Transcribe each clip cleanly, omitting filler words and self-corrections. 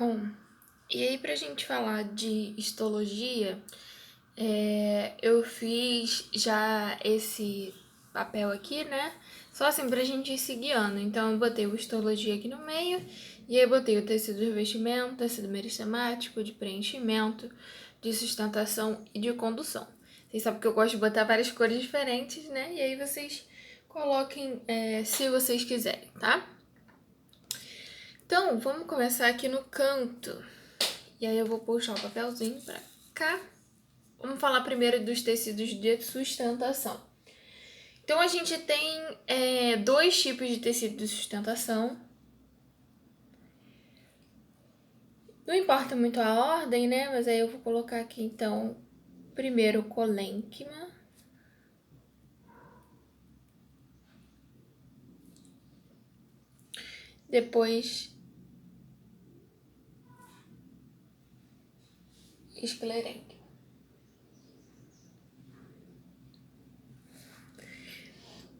Bom, e aí pra gente falar de histologia, eu fiz já esse papel aqui, né? Só assim pra gente ir se guiando. Então eu botei o histologia aqui no meio, e aí eu botei o tecido de revestimento, tecido meristemático, de preenchimento, de sustentação e de condução. Vocês sabem que eu gosto de botar várias cores diferentes, né? E aí vocês coloquem se vocês quiserem, tá? Então, vamos começar aqui no canto. E aí eu vou puxar o papelzinho pra cá. Vamos falar primeiro dos tecidos de sustentação. Então, a gente tem dois tipos de tecido de sustentação. Não importa muito a ordem, né? Mas aí eu vou colocar aqui, então, primeiro o colênquima. Depois, esclerênquima.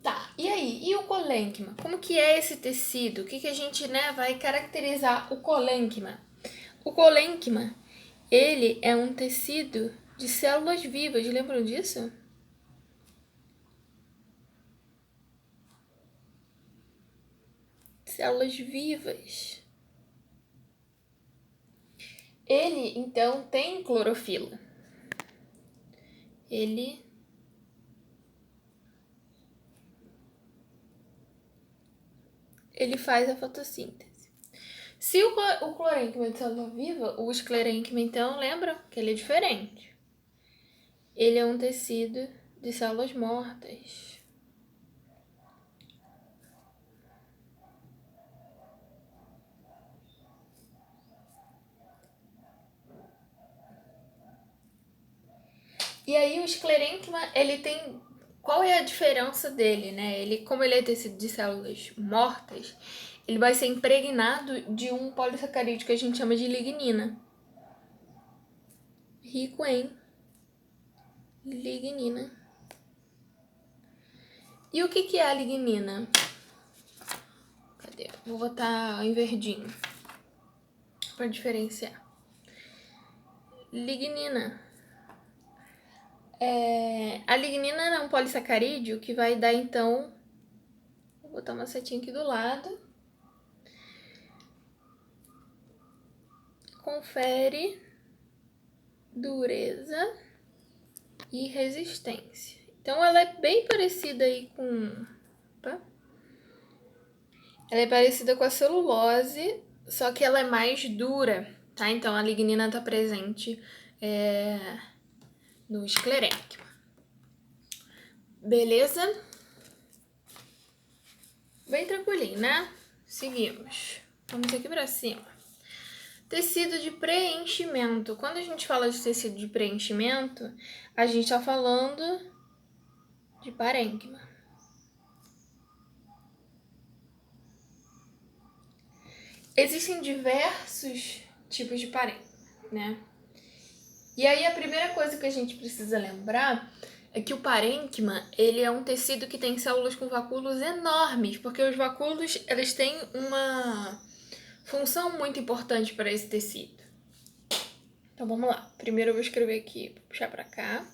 Tá, e aí? E o colênquima? Como que é esse tecido? O que a gente, vai caracterizar o colênquima? O colênquima, ele é um tecido de células vivas, lembram disso? Células vivas. Ele, então, tem clorofila. Ele faz a fotossíntese. Se o clorênquima é de célula viva, o esclerênquima, então, lembra que ele é diferente. Ele é um tecido de células mortas. E aí o esclerênquima, ele tem... Qual é a diferença dele, né? Como ele é tecido de células mortas, ele vai ser impregnado de um polissacarídeo que a gente chama de lignina. Rico em lignina. E o que é a lignina? Cadê? Vou botar em verdinho para diferenciar. Lignina. A lignina é um polissacarídeo que vai dar, então... Vou botar uma setinha aqui do lado. Confere dureza e resistência. Então, ela é bem parecida aí com... Opa. Ela é parecida com a celulose, só que ela é mais dura, tá? Então, a lignina tá presente no esclerênquima. Beleza? Bem tranquilinho, né? Seguimos. Vamos aqui pra cima. Tecido de preenchimento. Quando a gente fala de tecido de preenchimento, a gente tá falando de parênquima. Existem diversos tipos de parênquima, né? E aí a primeira coisa que a gente precisa lembrar é que o parênquima, ele é um tecido que tem células com vacúolos enormes, porque os vacúolos, eles têm uma função muito importante para esse tecido. Então vamos lá. Primeiro eu vou escrever aqui, vou puxar para cá.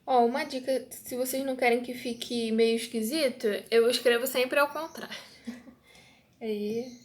Ó, uma dica, se vocês não querem que fique meio esquisito, eu escrevo sempre ao contrário. Aí.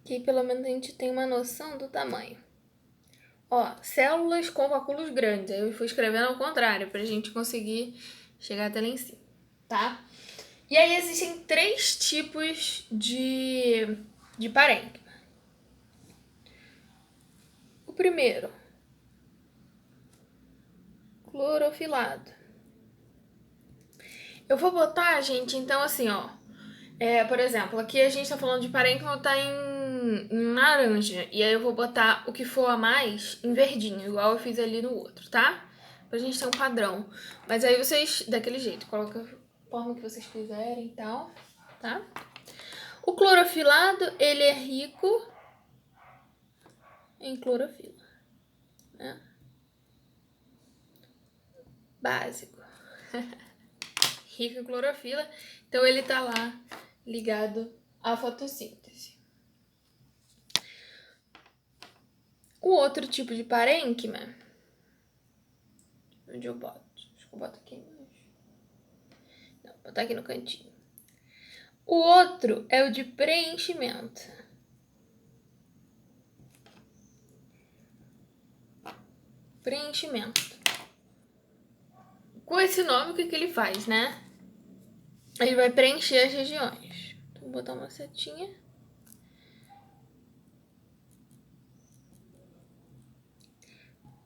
Que pelo menos a gente tem uma noção do tamanho. Ó, células com vacúolos grandes. Aí eu fui escrevendo ao contrário, pra gente conseguir chegar até lá em cima, tá? E aí existem 3 tipos de parênquima. O primeiro, clorofilado. Eu vou botar, gente, então assim, ó. Por exemplo, aqui a gente tá falando de parênquima, tá em laranja. E aí eu vou botar o que for a mais em verdinho, igual eu fiz ali no outro, tá? Pra gente ter um padrão. Mas aí vocês, daquele jeito, coloca a forma que vocês quiserem e tal, tá? O clorofilado, ele é rico em clorofila, né? Básico. rico em clorofila, então ele tá lá ligado à fotossíntese. O outro tipo de parênquima, onde eu boto? Acho que eu boto aqui embaixo. Não, vou botar aqui no cantinho. O outro é o de preenchimento. Preenchimento. Com esse nome, o que ele faz, né? Ele vai preencher as regiões. Então, vou botar uma setinha.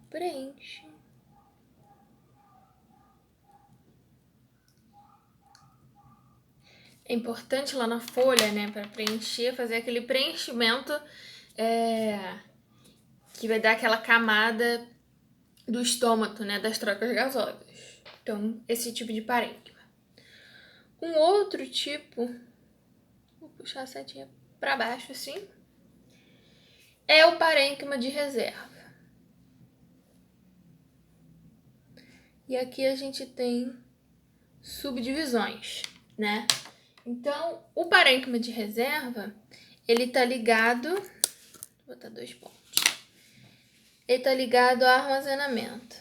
Preenche. É importante lá na folha, né? Para preencher, fazer aquele preenchimento que vai dar aquela camada do estômago, né? Das trocas gasosas. Então, esse tipo de parênquima. Um outro tipo, vou puxar a setinha para baixo assim, é o parênquima de reserva. E aqui a gente tem subdivisões, né? Então, o parênquima de reserva, ele tá ligado, vou botar 2 pontos. Ele tá ligado ao armazenamento.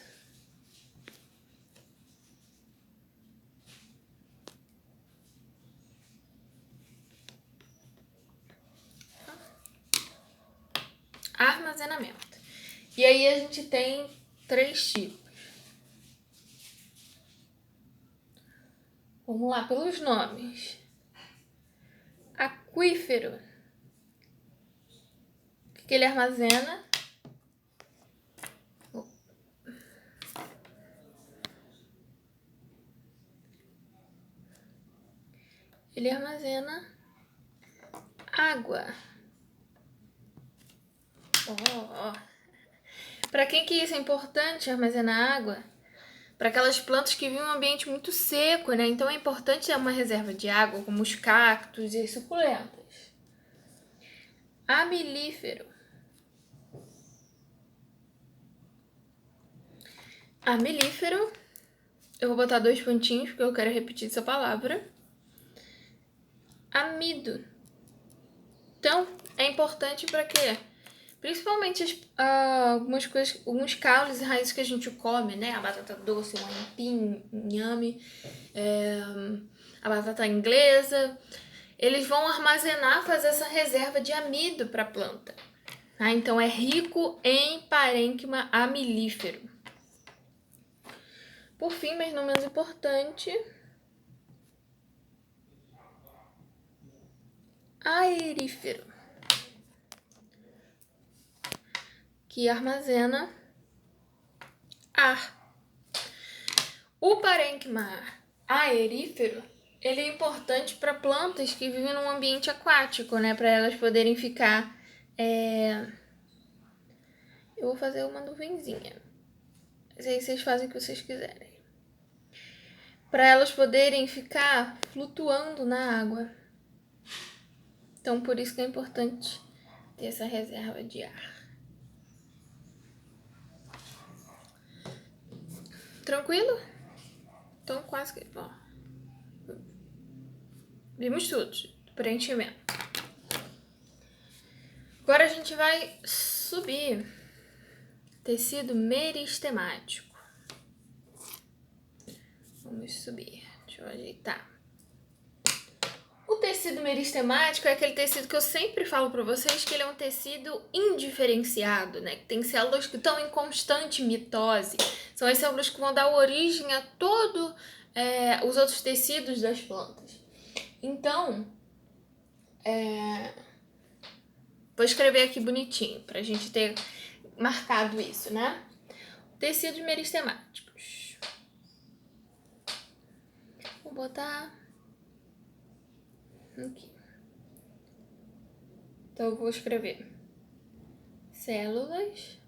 Armazenamento. E aí a gente tem 3 tipos. Vamos lá pelos nomes. Aquífero. O que ele armazena? Ele armazena água. Para quem que isso é importante, armazenar água? Para aquelas plantas que vivem em um ambiente muito seco, né? Então é importante ter uma reserva de água, como os cactos e as suculentas. Amilífero. Amilífero. Eu vou botar 2 pontinhos, porque eu quero repetir essa palavra. Amido. Então, é importante para quê? Principalmente algumas coisas, alguns caules e raízes que a gente come, né? A batata doce, o aipim, o inhame, a batata inglesa. Eles vão armazenar, fazer essa reserva de amido para a planta. Tá? Então, é rico em parênquima amilífero. Por fim, mas não menos importante, aerífero, que armazena ar. O parênquima aerífero, ele é importante para plantas que vivem num ambiente aquático, né? Para elas poderem ficar... Eu vou fazer uma nuvenzinha. Mas aí vocês fazem o que vocês quiserem. Para elas poderem ficar flutuando na água. Então, por isso que é importante ter essa reserva de ar. Tranquilo? Então, quase que... Ó. Vimos tudo. Preenchimento. Agora a gente vai subir. Tecido meristemático. Vamos subir. Deixa eu ajeitar. O tecido meristemático é aquele tecido que eu sempre falo para vocês que ele é um tecido indiferenciado, né? Que tem células que estão em constante mitose. São as células que vão dar origem a todos os outros tecidos das plantas. Então, vou escrever aqui bonitinho pra gente ter marcado isso, né? Tecidos meristemáticos. Vou botar aqui. Então, eu vou escrever células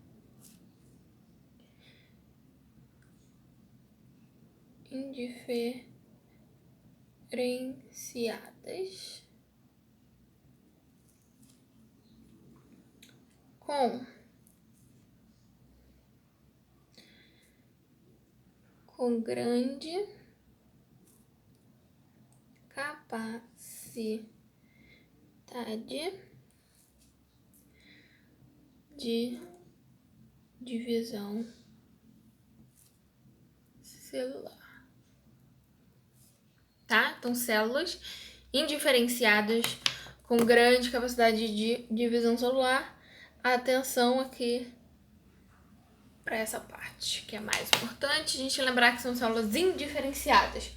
indiferenciadas com grande capacidade de divisão celular. Tá? Então, células indiferenciadas com grande capacidade de divisão celular. Atenção aqui para essa parte, que é mais importante a gente lembrar que são células indiferenciadas.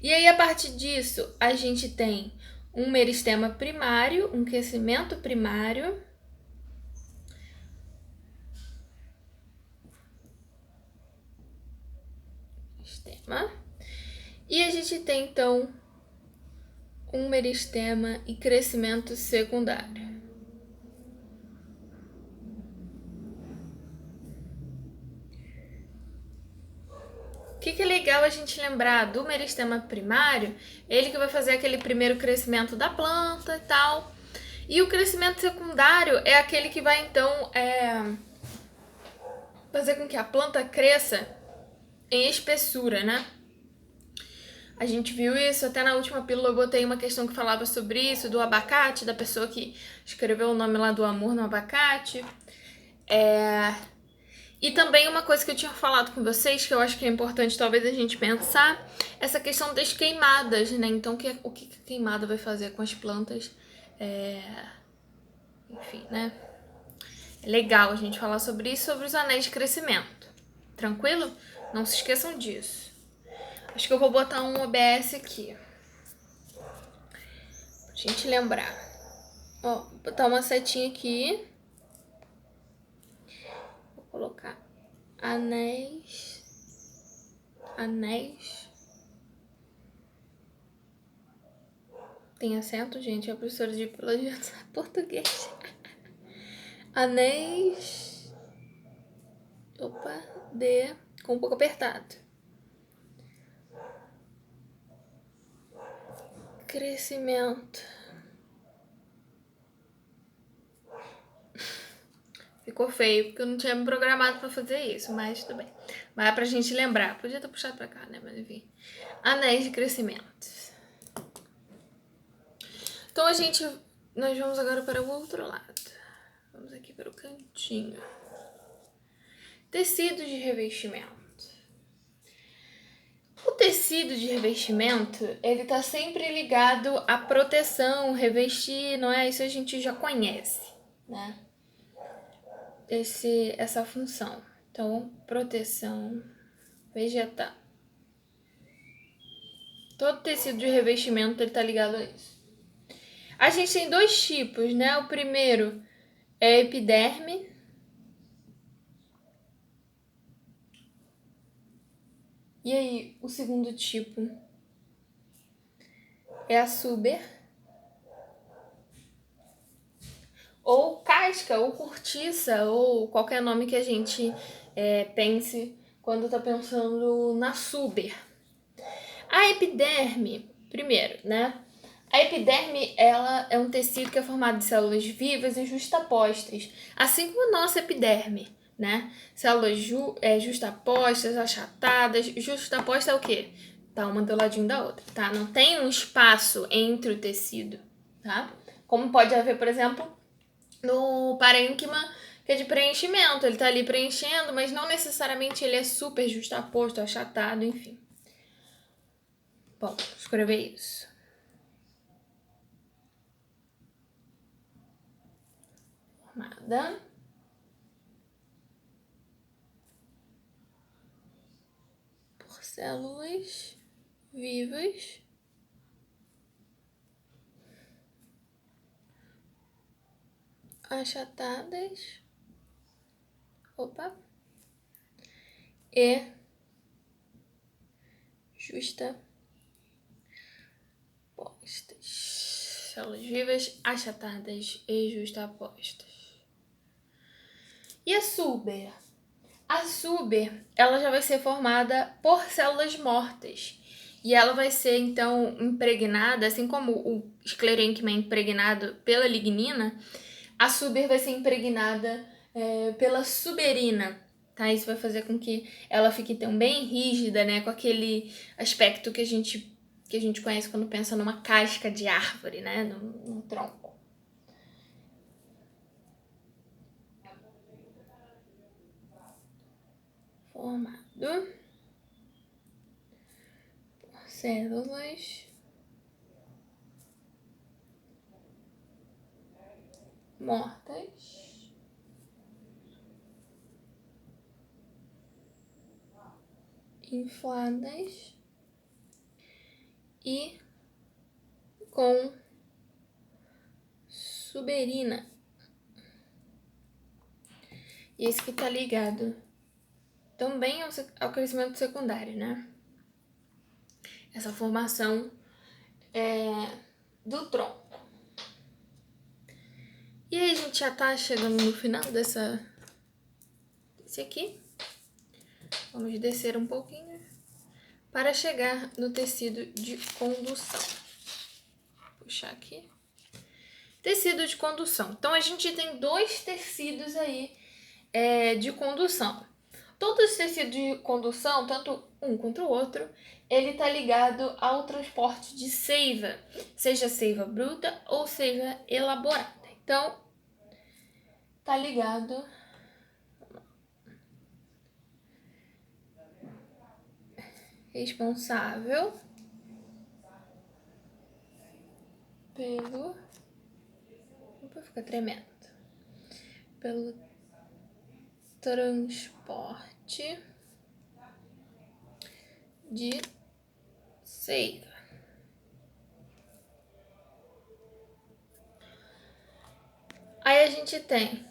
E aí, a partir disso, a gente tem um meristema primário, um crescimento primário. E a gente tem, então, um meristema e crescimento secundário. O que é legal a gente lembrar do meristema primário? Ele que vai fazer aquele primeiro crescimento da planta e tal. E o crescimento secundário é aquele que vai, então, fazer com que a planta cresça em espessura, né? A gente viu isso, até na última pílula eu botei uma questão que falava sobre isso, do abacate, da pessoa que escreveu o nome lá do amor no abacate. E também uma coisa que eu tinha falado com vocês, que eu acho que é importante talvez a gente pensar, essa questão das queimadas, né? Então, o que a queimada vai fazer com as plantas? Enfim, né? É legal a gente falar sobre isso, sobre os anéis de crescimento. Tranquilo? Não se esqueçam disso. Acho que eu vou botar um OBS aqui, pra gente lembrar. Ó, vou botar uma setinha aqui. Vou colocar anéis. Tem acento, gente? É a professora de biologia português. Anéis. Opa, D. Com um pouco apertado. Crescimento. Ficou feio, porque eu não tinha me programado pra fazer isso, mas tudo bem. Mas é pra gente lembrar. Podia ter puxado pra cá, né? Mas enfim. Anéis de crescimento. Então, nós vamos agora para o outro lado. Vamos aqui para o cantinho. Tecido de revestimento. O tecido de revestimento, ele tá sempre ligado à proteção, revestir, não é? Isso a gente já conhece, né? Essa função. Então, proteção vegetal. Todo tecido de revestimento, ele tá ligado a isso. A gente tem dois tipos, né? O primeiro é a epiderme. E aí, o segundo tipo é a suber. Ou casca, ou cortiça, ou qualquer nome que a gente pense quando tá pensando na suber. A epiderme, primeiro, né? A epiderme, ela é um tecido que é formado de células vivas e justapostas, assim como a nossa epiderme, né? Células justapostas, achatadas. Justaposta é o quê? Tá uma do ladinho da outra, tá? Não tem um espaço entre o tecido, tá? Como pode haver, por exemplo, no parênquima, que é de preenchimento. Ele tá ali preenchendo, mas não necessariamente ele é super justaposto, achatado, enfim. Bom, vou escrever isso. Formada por células vivas achatadas e justapostas. Células vivas achatadas e justapostas. E a suber? A suber, ela já vai ser formada por células mortas. E ela vai ser, então, impregnada, assim como o esclerênquima é impregnado pela lignina, a suber vai ser impregnada pela suberina, tá? Isso vai fazer com que ela fique tão bem rígida, né? Com aquele aspecto que a gente que a gente conhece quando pensa numa casca de árvore, né? Num tronco. Formado por células mortas infladas e com suberina. E esse que tá ligado também ao crescimento secundário, né? Essa formação do tronco. E aí a gente já tá chegando no final desse aqui. Vamos descer um pouquinho para chegar no tecido de condução. Vou puxar aqui. Tecido de condução. Então, a gente tem 2 tecidos aí de condução. Todos os tecidos de condução, tanto um quanto o outro, ele está ligado ao transporte de seiva, seja seiva bruta ou seiva elaborada. Então, está ligado responsável pelo... Opa, fica tremendo. Pelo transporte de seiva. Aí a gente tem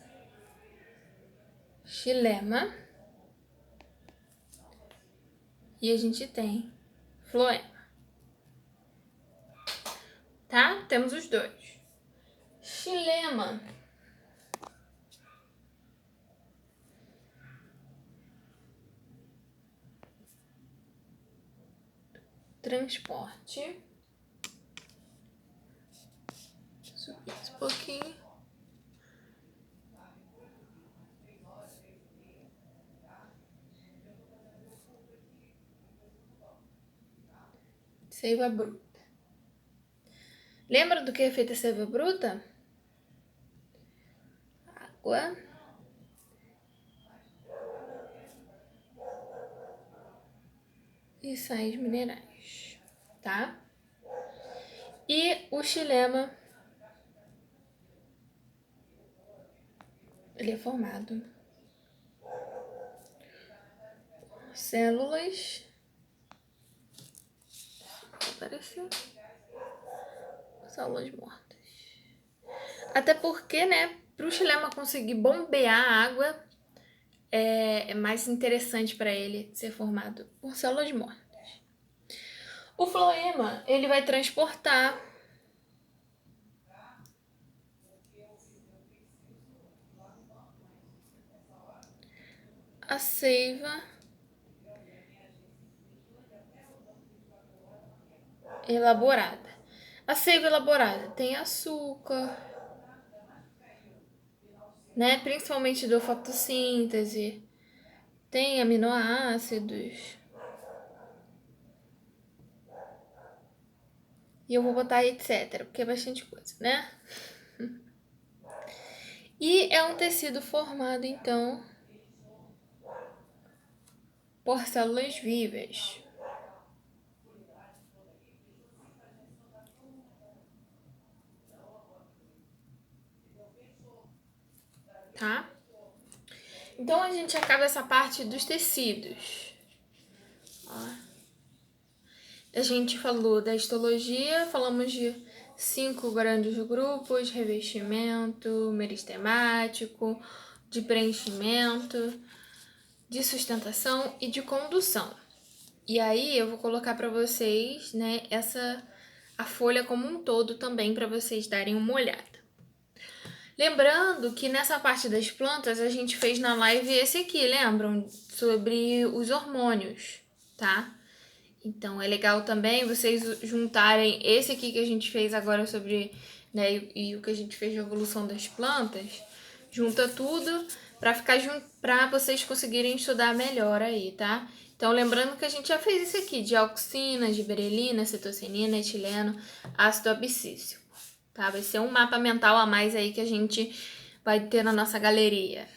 xilema e a gente tem floema. Tá? Temos os 2. Xilema transporte. Subir um pouquinho. Seiva bruta. Lembra do que é feita a seiva bruta? Água. E sais minerais, tá? E o xilema, ele é formado por células, apareceu, células mortas. Até porque, né, para o xilema conseguir bombear a água, é mais interessante para ele ser formado por células mortas. O floema, ele vai transportar a seiva elaborada. A seiva elaborada tem açúcar, né? Principalmente da fotossíntese, tem aminoácidos. E eu vou botar etc, porque é bastante coisa, né? E é um tecido formado, então, por células vivas. Tá? Então, a gente acaba essa parte dos tecidos. Ó. A gente falou da histologia, falamos de 5 grandes grupos: revestimento, meristemático, de preenchimento, de sustentação e de condução. E aí eu vou colocar para vocês, né, a folha como um todo também, para vocês darem uma olhada. Lembrando que nessa parte das plantas a gente fez na live esse aqui, lembram? Sobre os hormônios, tá? Então é legal também vocês juntarem esse aqui que a gente fez agora sobre, né, e o que a gente fez de evolução das plantas. Junta tudo para ficar junto, para vocês conseguirem estudar melhor aí, tá? Então, lembrando que a gente já fez isso aqui, dioxina, giberelina, cetocinina, etileno, ácido abscísio, tá? Vai ser um mapa mental a mais aí que a gente vai ter na nossa galeria.